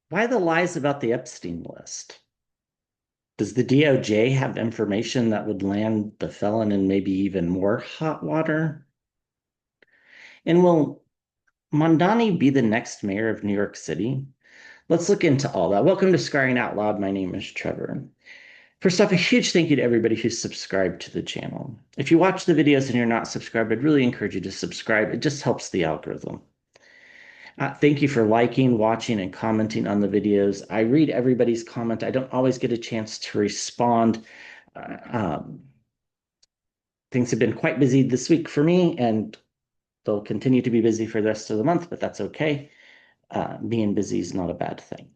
Why the lies about the Epstein list? Does the DOJ have information that would land the felon in maybe even more hot water? And will Mamdani be the next mayor of New York City? Let's look into all that. Welcome to Scrying Out Loud. My name is Trevor. First off, a huge thank you to everybody who's subscribed to the channel. If you watch the videos and you're not subscribed, I'd really encourage you to subscribe. It just helps the algorithm. Thank you for liking, watching, and commenting on the videos. I read everybody's comment. I don't always get a chance to respond. Uh, um, Things have been quite busy this week for me, and they'll continue to be busy for the rest of the month, but that's okay. Being busy is not a bad thing.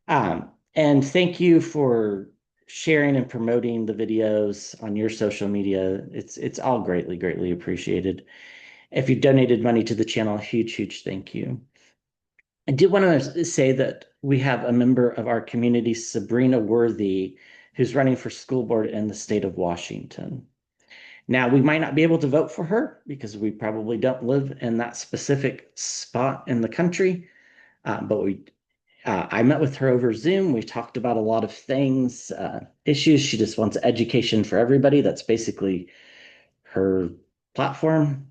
And thank you for sharing and promoting the videos on your social media. It's all greatly appreciated. If you've donated money to the channel, huge thank you. I did want to say that we have a member of our community, Sabrina Worthy, who's running for school board in the state of Washington. Now, we might not be able to vote for her because we probably don't live in that specific spot in the country, but I met with her over Zoom. We talked about a lot of things, issues. She just wants education for everybody. That's basically her platform.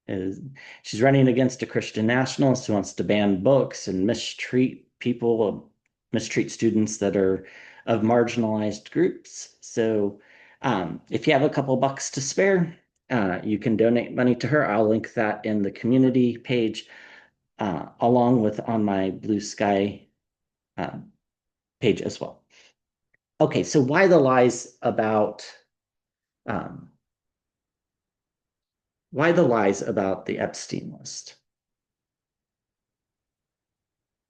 Is she's running against a Christian nationalist who wants to ban books and mistreat people, mistreat students that are of marginalized groups. So if you have a couple bucks to spare, you can donate money to her. I'll link that in the community page, along with on my Blue Sky uh, page as well. Okay, so why the lies about um, the Epstein list?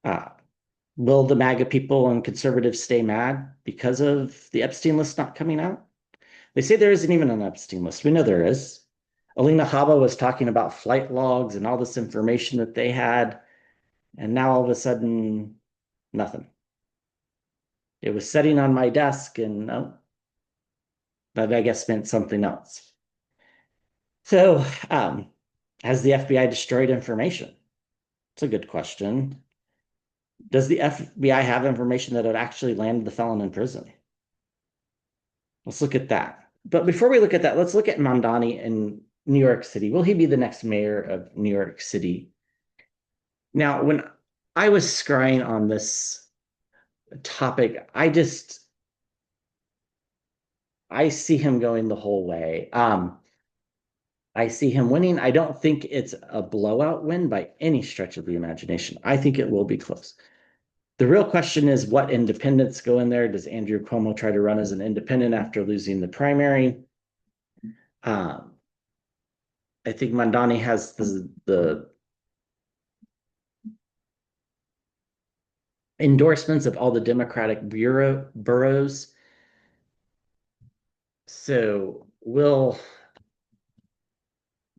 Uh, will the MAGA people and conservatives stay mad because of the Epstein list not coming out? They say there isn't even an Epstein list. We know there is. Alina Habba was talking about flight logs and all this information that they had, and now all of a sudden, nothing. It was sitting on my desk, and oh, that I guess meant something else. So, has the FBI destroyed information? It's a good question. Does the FBI have information that would actually land the felon in prison? Let's look at that. But before we look at that, let's look at MAMDANI in New York City. Will he be the next mayor of New York City? Now, when I was scrying on this topic, I see him going the whole way. I see him winning. I don't think it's a blowout win by any stretch of the imagination. I think it will be close. The real question is what independents go in there. Does Andrew Cuomo try to run as an independent after losing the primary? Um, I think Mamdani has the endorsements of all the Democratic boroughs. So will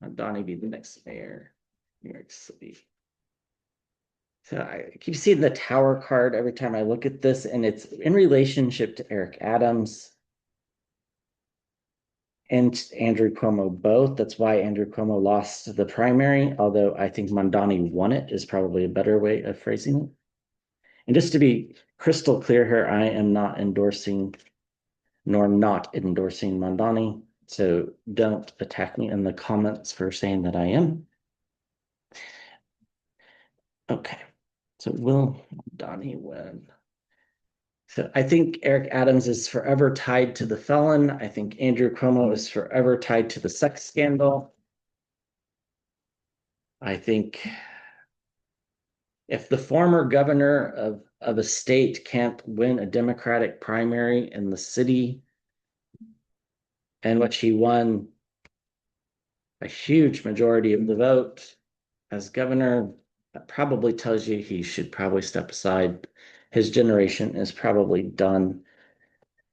Mamdani be the next mayor of New York City? So I keep seeing the tower card every time I look at this, and it's in relationship to Eric Adams and Andrew Cuomo both. That's why Andrew Cuomo lost the primary, although I think Mamdani won it is probably a better way of phrasing it. And just to be crystal clear here, I am not endorsing Mamdani. So don't attack me in the comments for saying that I am. Okay, so will Mamdani win? So I think Eric Adams is forever tied to the felon. I think Andrew Cuomo is forever tied to the sex scandal. I think if the former governor of a state can't win a Democratic primary in the city, in which he won a huge majority of the vote as governor, that probably tells you he should probably step aside. His generation is probably done.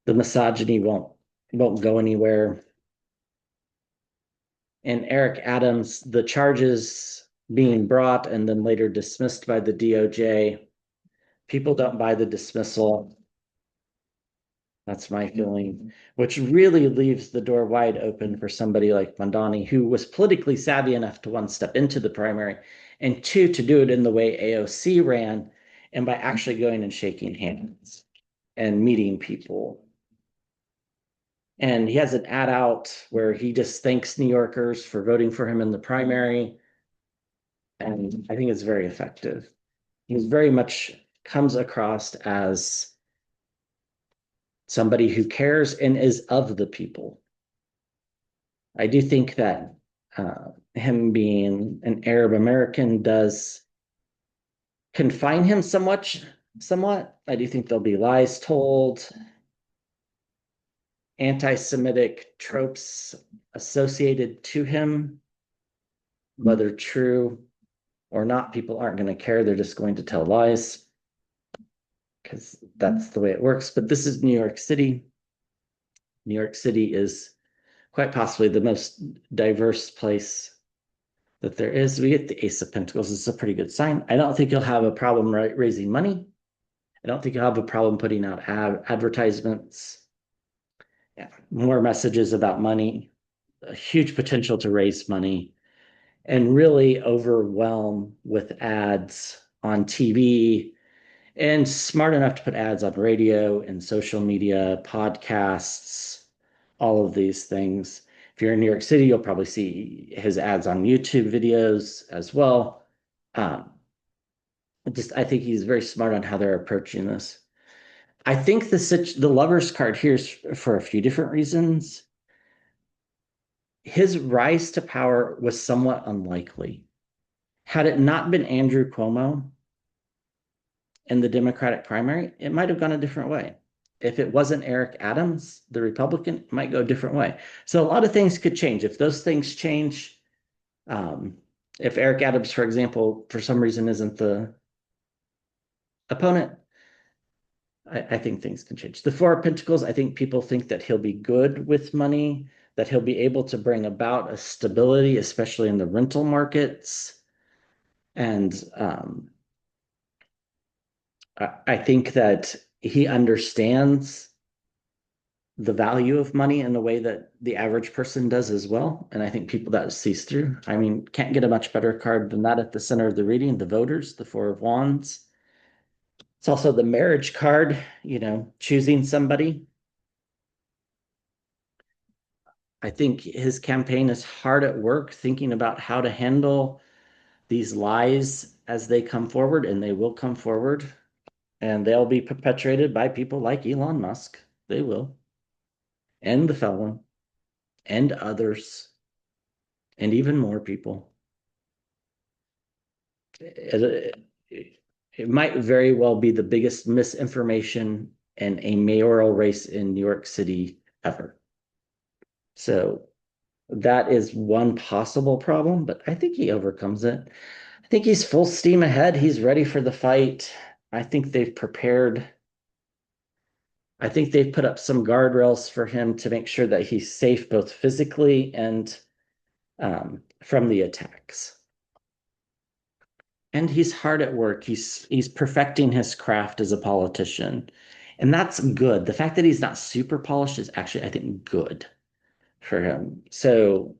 The misogyny won't go anywhere. And Eric Adams, the charges being brought and then later dismissed by the DOJ, people don't buy the dismissal. That's my feeling, which really leaves the door wide open for somebody like Mamdani, who was politically savvy enough to one, step into the primary, and two, to do it in the way AOC ran and by actually going and shaking hands and meeting people. And he has an ad out where he just thanks New Yorkers for voting for him in the primary. And I think it's very effective. He's very much comes across as somebody who cares and is of the people. I do think that him being an Arab American does confine him somewhat. I do think there'll be lies told, anti-Semitic tropes associated to him, whether true or not, people aren't going to care. They're just going to tell lies because that's the way it works. But this is New York City. New York City is quite possibly the most diverse place that there is. We get the Ace of Pentacles. It's a pretty good sign. I don't think you'll have a problem raising money. I don't think you'll have a problem putting out advertisements. Yeah, more messages about money, a huge potential to raise money, and really overwhelm with ads on TV, and smart enough to put ads on radio and social media, podcasts, all of these things. If you're in New York City, you'll probably see his ads on YouTube videos as well. I think he's very smart on how they're approaching this. I think the Lover's card here is for a few different reasons. His rise to power was somewhat unlikely. Had it not been Andrew Cuomo in the Democratic primary, it might have gone a different way. If it wasn't Eric Adams, the Republican, it might go a different way. So a lot of things could change. If those things change, if Eric Adams, for example, for some reason isn't the opponent, I think things can change. The Four of Pentacles, I think people think that he'll be good with money, that he'll be able to bring about a stability, especially in the rental markets. And I think that he understands the value of money in a way that the average person does as well. And I think people that sees through. I mean, can't get a much better card than that at the center of the reading, the voters, the Four of Wands. It's also the marriage card, choosing somebody. I think his campaign is hard at work thinking about how to handle these lies as they come forward, and they will come forward, and they'll be perpetrated by people like Elon Musk. They will, and the felon, and others, and even more people. It might very well be the biggest misinformation in a mayoral race in New York City ever. So that is one possible problem, but I think he overcomes it. I think he's full steam ahead. He's ready for the fight. I think they've prepared. I think they've put up some guardrails for him to make sure that he's safe both physically and from the attacks. And he's hard at work. He's perfecting his craft as a politician. And that's good. The fact that he's not super polished is actually, I think, good for him. So,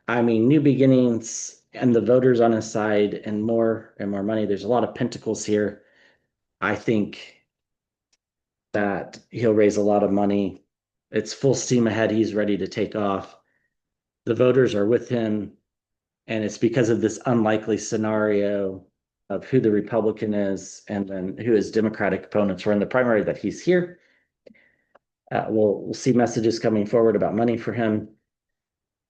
I mean, new beginnings and the voters on his side and more money. There's a lot of pentacles here. I think that he'll raise a lot of money. It's full steam ahead. He's ready to take off. The voters are with him. And it's because of this unlikely scenario of who the Republican is and then who his Democratic opponents were in the primary that he's here. We'll see messages coming forward about money for him.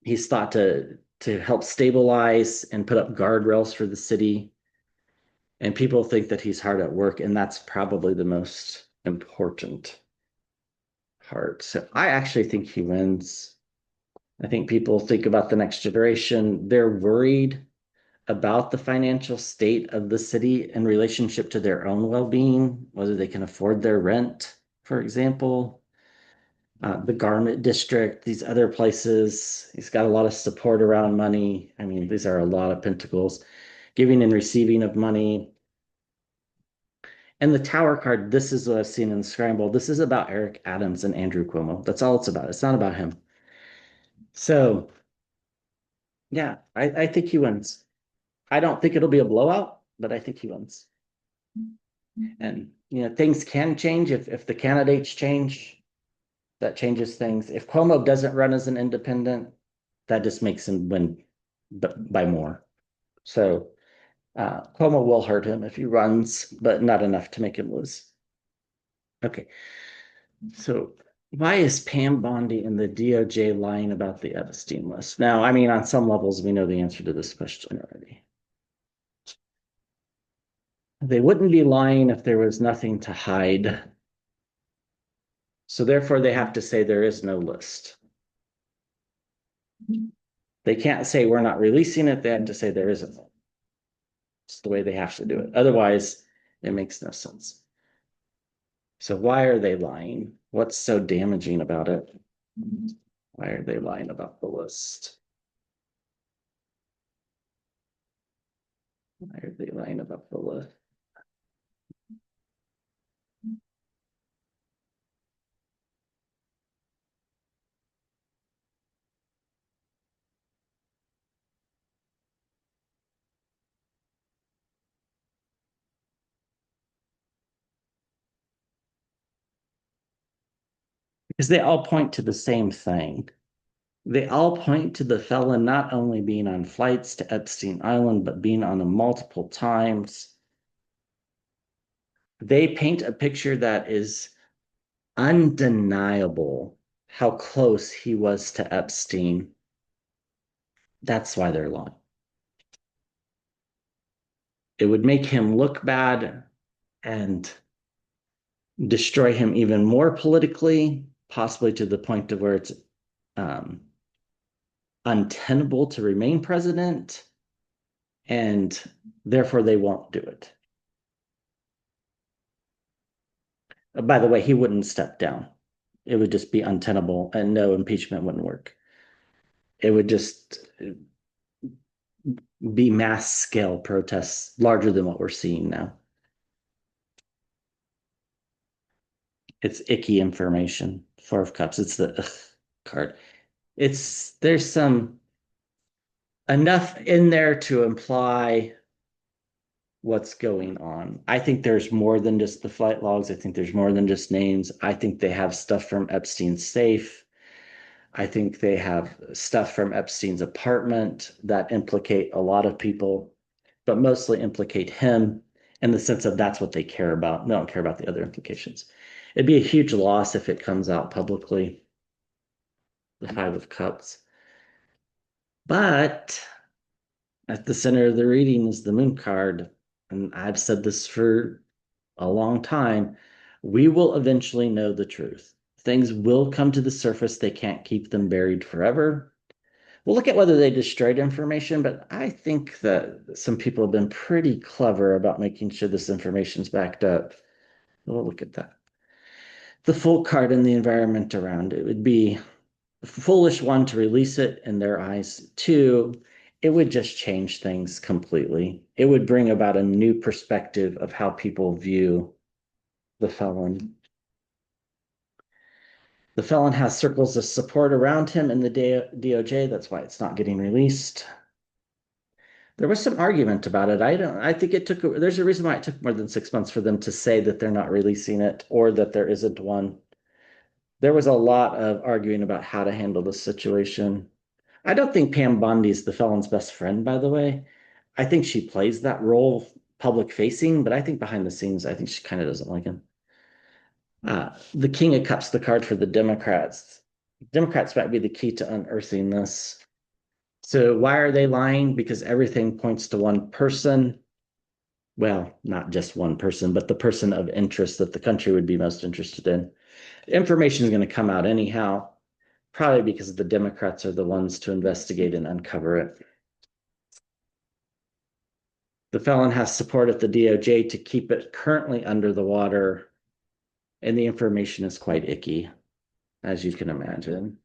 He's thought to help stabilize and put up guardrails for the city. And people think that he's hard at work, and that's probably the most important part. So I actually think he wins. I think people think about the next generation. They're worried about the financial state of the city in relationship to their own well-being, whether they can afford their rent, for example. The garment district, these other places, he's got a lot of support around money. I mean, these are a lot of pentacles, giving and receiving of money. And the Tower card, this is what I've seen in the scramble. This is about Eric Adams and Andrew Cuomo. That's all it's about. It's not about him. So, yeah, I think he wins. I don't think it'll be a blowout, but I think he wins. And, things can change if the candidates change. That changes things. If Cuomo doesn't run as an independent, that just makes him win by more. So Cuomo will hurt him if he runs, but not enough to make him lose. Okay. So why is Pam Bondi and the DOJ lying about the Epstein list? Now, I mean, on some levels, we know the answer to this question already. They wouldn't be lying if there was nothing to hide. So therefore, they have to say there is no list. They can't say we're not releasing it. They have to say there isn't. It's the way they have to do it. Otherwise, it makes no sense. So why are they lying? What's so damaging about it? Why are they lying about the list? Why are they lying about the list? Because they all point to the same thing. They all point to the felon not only being on flights to Epstein Island, but being on them multiple times. They paint a picture that is undeniable how close he was to Epstein. That's why they're lying. It would make him look bad and destroy him even more politically, possibly to the point of where it's untenable to remain president, and therefore they won't do it. By the way, he wouldn't step down. It would just be untenable, and no impeachment wouldn't work. It would just be mass scale protests larger than what we're seeing now. It's icky information. Four of Cups. It's the card. There's some enough in there to imply what's going on. I think there's more than just the flight logs. I think there's more than just names. I think they have stuff from Epstein's safe. I think they have stuff from Epstein's apartment that implicate a lot of people, but mostly implicate him in the sense of that's what they care about. They don't care about the other implications. It'd be a huge loss if it comes out publicly, the Five of Cups. But at the center of the reading is the Moon card. And I've said this for a long time. We will eventually know the truth. Things will come to the surface. They can't keep them buried forever. We'll look at whether they destroyed information, but I think that some people have been pretty clever about making sure this information's backed up. We'll look at that. The Fool card and the environment around it would be foolish, one, to release it in their eyes. Two, it would just change things completely. It would bring about a new perspective of how people view the felon. The felon has circles of support around him in the DOJ. That's why it's not getting released. There was some argument about it. I think there's a reason why it took more than 6 months for them to say that they're not releasing it or that there isn't one. There was a lot of arguing about how to handle this situation. I don't think Pam Bondi's the felon's best friend, by the way. I think she plays that role public facing, but I think behind the scenes, I think she kind of doesn't like him. The King of Cups, the card for the Democrats. Democrats might be the key to unearthing this. So why are they lying? Because everything points to one person. Well, not just one person, but the person of interest that the country would be most interested in. Information is going to come out anyhow, probably because the Democrats are the ones to investigate and uncover it. The felon has support at the DOJ to keep it currently under the water, and the information is quite icky, as you can imagine.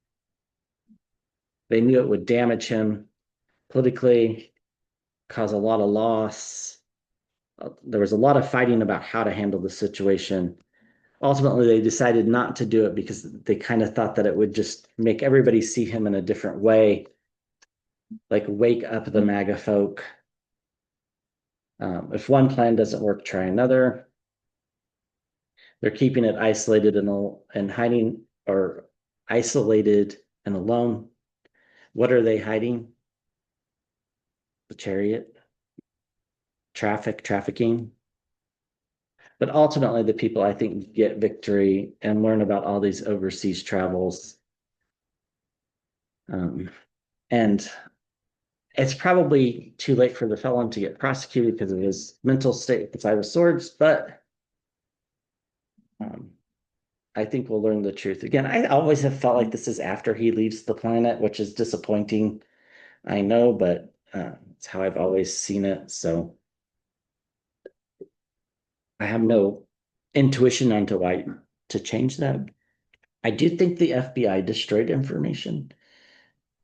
They knew it would damage him politically, cause a lot of loss. There was a lot of fighting about how to handle the situation. Ultimately, they decided not to do it because they kind of thought that it would just make everybody see him in a different way, like wake up the MAGA folk. If one plan doesn't work, try another. They're keeping it isolated and hiding, or isolated and alone. What are they hiding? The chariot, trafficking. But ultimately, the people I think get victory and learn about all these overseas travels. And it's probably too late for the felon to get prosecuted because of his mental state with the Five of Swords, but um, I think we'll learn the truth. Again, I always have felt like this is after he leaves the planet, which is disappointing. I know, but it's how I've always seen it. So I have no intuition onto why to change that. I do think the FBI destroyed information.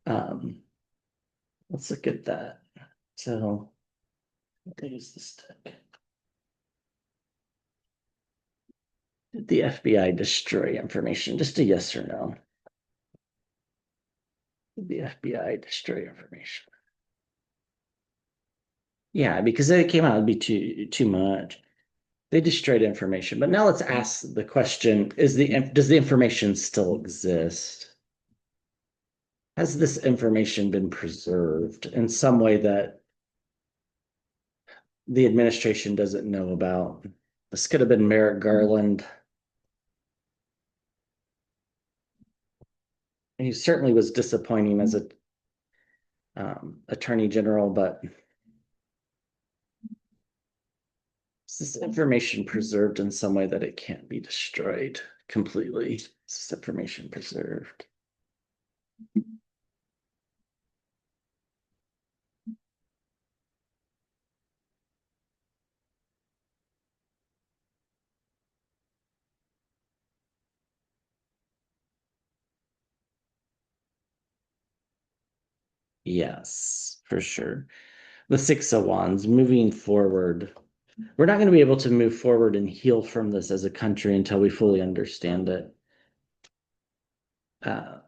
Um, let's look at that. So, what is this stick? Did the FBI destroy information? Just a yes or no. Did the FBI destroy information? Yeah, because if it came out, it'd be too much. They destroyed information. But now let's ask the question: does the information still exist? Has this information been preserved in some way that the administration doesn't know about? This could have been Merrick Garland. He certainly was disappointing as a attorney general, but is this information preserved in some way that it can't be destroyed completely? Is this information preserved? Yes, for sure. The Six of Wands, moving forward. We're not going to be able to move forward and heal from this as a country until we fully understand it. Uh,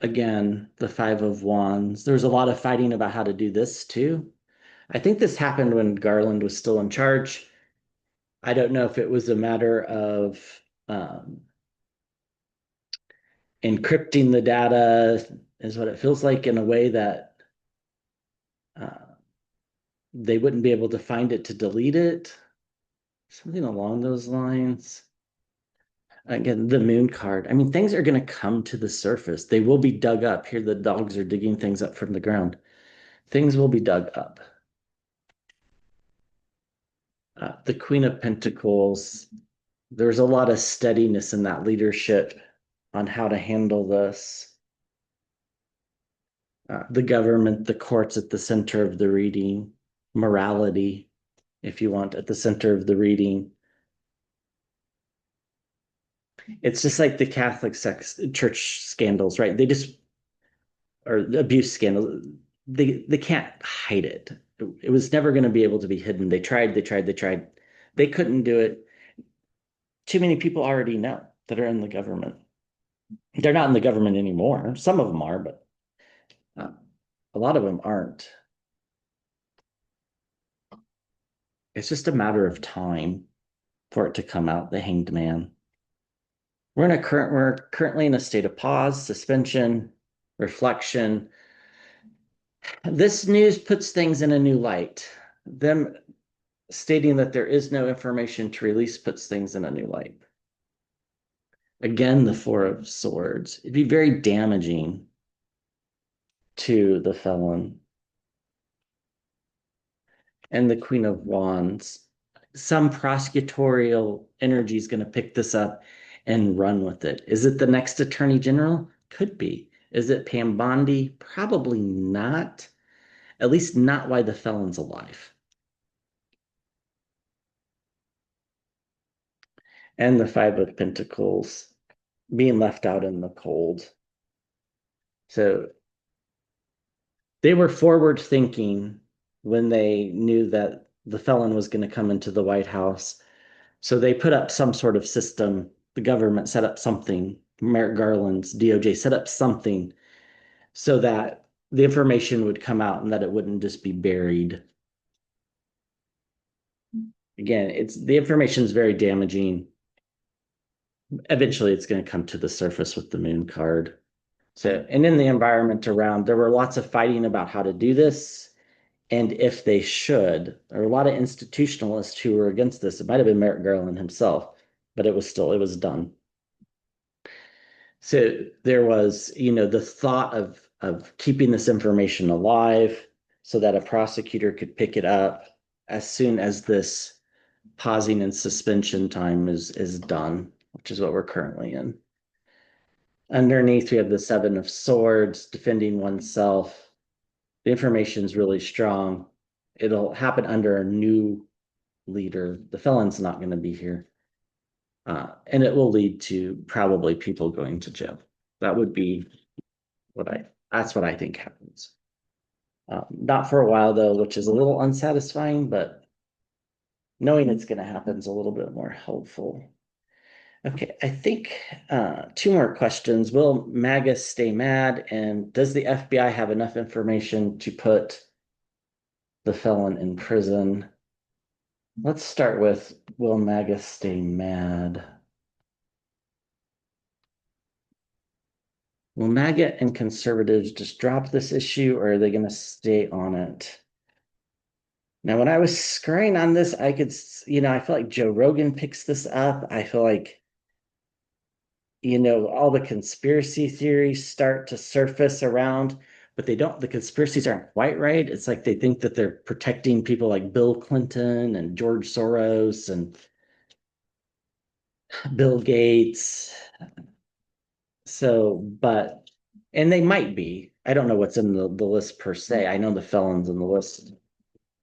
again, the Five of Wands. There's a lot of fighting about how to do this too. I think this happened when Garland was still in charge. I don't know if it was a matter of encrypting the data, is what it feels like, in a way that uh, they wouldn't be able to find it to delete it. Something along those lines. Again, the moon card. I mean, things are going to come to the surface. They will be dug up. Here, the dogs are digging things up from the ground. Things will be dug up. The Queen of Pentacles. There's a lot of steadiness in that leadership on how to handle this. The government, the courts at the center of the reading, morality, if you want, at the center of the reading. It's just like the Catholic church scandals, right? They just, or the abuse scandal, they can't hide it. It was never going to be able to be hidden. They tried. They couldn't do it. Too many people already know that are in the government. They're not in the government anymore. Some of them are, but a lot of them aren't. It's just a matter of time for it to come out, the Hanged Man. We're currently in a state of pause, suspension, reflection. This news puts things in a new light. Them stating that there is no information to release puts things in a new light. Again, the Four of Swords. It'd be very damaging to the felon. And the Queen of Wands. Some prosecutorial energy is going to pick this up and run with it. Is it the next attorney general? Could be. Is it Pam Bondi? Probably not. At least not while the felon's alive. And the Five of Pentacles being left out in the cold. So they were forward thinking when they knew that the felon was going to come into the White House. So they put up some sort of system. The government set up something. Merrick Garland's DOJ set up something so that the information would come out and that it wouldn't just be buried. Again, it's the information is very damaging. eventually it's going to come to the surface with the moon card. So, and in the environment around, there were lots of fighting about how to do this and if they should. There were a lot of institutionalists who were against this. It might have been Merrick Garland himself, but it was done. So there was, the thought of keeping this information alive so that a prosecutor could pick it up as soon as this pausing and suspension time is done, which is what we're currently in. Underneath, we have the Seven of Swords, defending oneself. The information is really strong. It'll happen under a new leader. The felon's not going to be here. And it will lead to probably people going to jail. That would be that's what I think happens. Not for a while though, which is a little unsatisfying, but knowing it's going to happen is a little bit more helpful. Okay, I think two more questions. Will MAGA stay mad? And does the FBI have enough information to put the felon in prison? Let's start with, will MAGA stay mad? Will MAGA and conservatives just drop this issue, or are they going to stay on it? Now, when I was scrying on this, I could, I feel like Joe Rogan picks this up. I feel like, all the conspiracy theories start to surface around, but the conspiracies aren't quite right. It's like they think that they're protecting people like Bill Clinton and George Soros and Bill Gates. And they might be. I don't know what's in the list per se. I know the felons in the list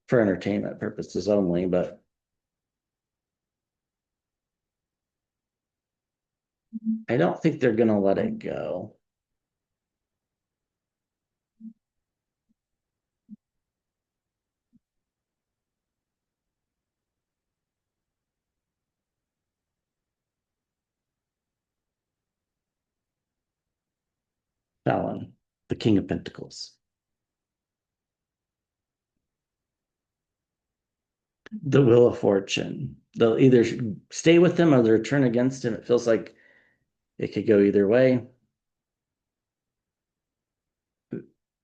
for entertainment purposes only, but I don't think they're going to let it go. Felon, the King of Pentacles. The Wheel of Fortune. They'll either stay with him or they'll turn against him. It feels like it could go either way.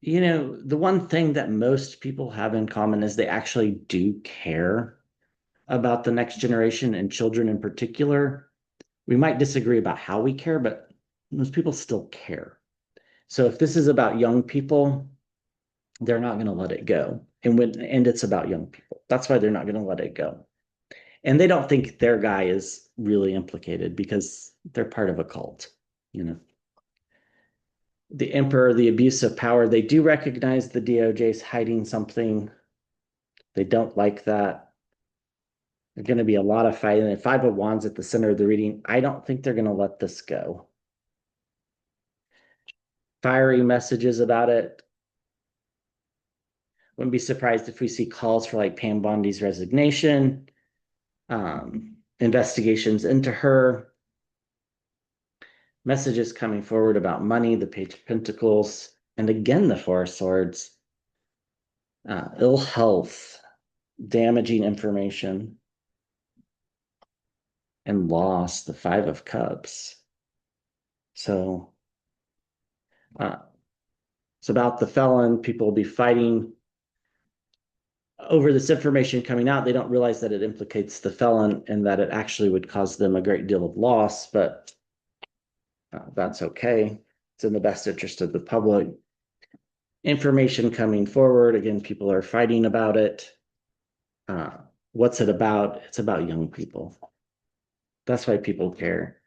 The one thing that most people have in common is they actually do care about the next generation and children in particular. We might disagree about how we care, but most people still care. So if this is about young people, they're not going to let it go. And it's about young people. That's why they're not going to let it go. And they don't think their guy is really implicated because they're part of a cult, The emperor, the abuse of power, they do recognize the DOJ is hiding something. They don't like that. There's going to be a lot of fighting. And Five of Wands at the center of the reading. I don't think they're going to let this go. Fiery messages about it. Wouldn't be surprised if we see calls for like Pam Bondi's resignation, investigations into her, messages coming forward about money, the Page of Pentacles, and again, the Four of Swords, ill health, damaging information, and loss, the Five of Cups. So it's about the felon. People will be fighting over this information coming out. They don't realize that it implicates the felon and that it actually would cause them a great deal of loss, but that's okay. It's in the best interest of the public. Information coming forward. Again, people are fighting about it. What's it about? It's about young people. That's why people care.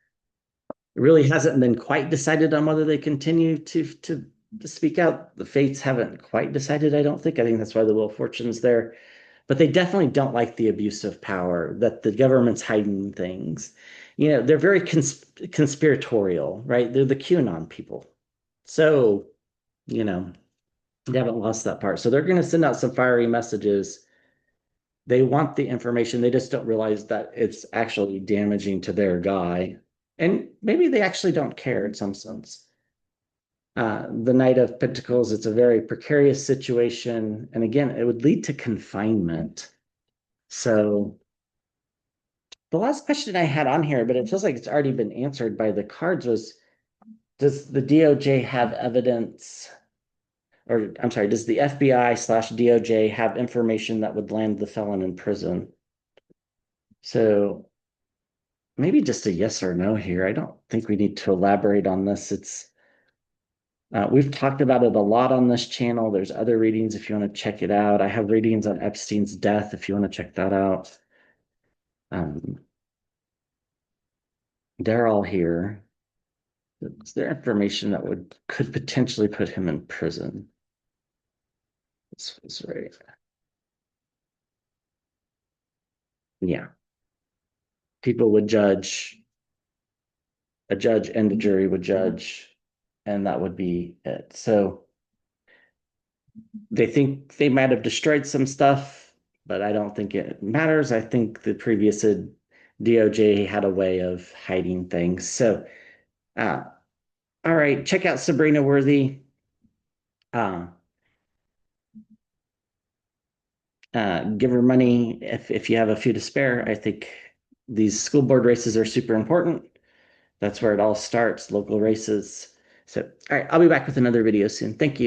It really hasn't been quite decided on whether they continue to speak out. The fates haven't quite decided, I don't think. I think that's why the Wheel of Fortune's there. But they definitely don't like the abuse of power, that the government's hiding things. They're very conspiratorial, right? They're the QAnon people. So, they haven't lost that part. So they're going to send out some fiery messages. They want the information. They just don't realize that it's actually damaging to their guy. And maybe they actually don't care in some sense. The Knight of Pentacles, it's a very precarious situation. And again, it would lead to confinement. So The last question I had on here, but it feels like it's already been answered by the cards, was does the DOJ have evidence, or I'm sorry, does the FBI/DOJ have information that would land the felon in prison? So maybe just a yes or no here. I don't think we need to elaborate on this. We've talked about it a lot on this channel. There's other readings if you want to check it out. I have readings on Epstein's death if you want to check that out. They're all here. Is there information that could potentially put him in prison? This was right. Yeah. People would judge, a judge and a jury would judge, and that would be it. So they think they might have destroyed some stuff, but I don't think it matters. I think the previous DOJ had a way of hiding things. So, uh, all right, check out Sabrina Worthy. Uh, give her money if you have a few to spare. I think these school board races are super important. That's where it all starts, local races. So, all right, I'll be back with another video soon. Thank you.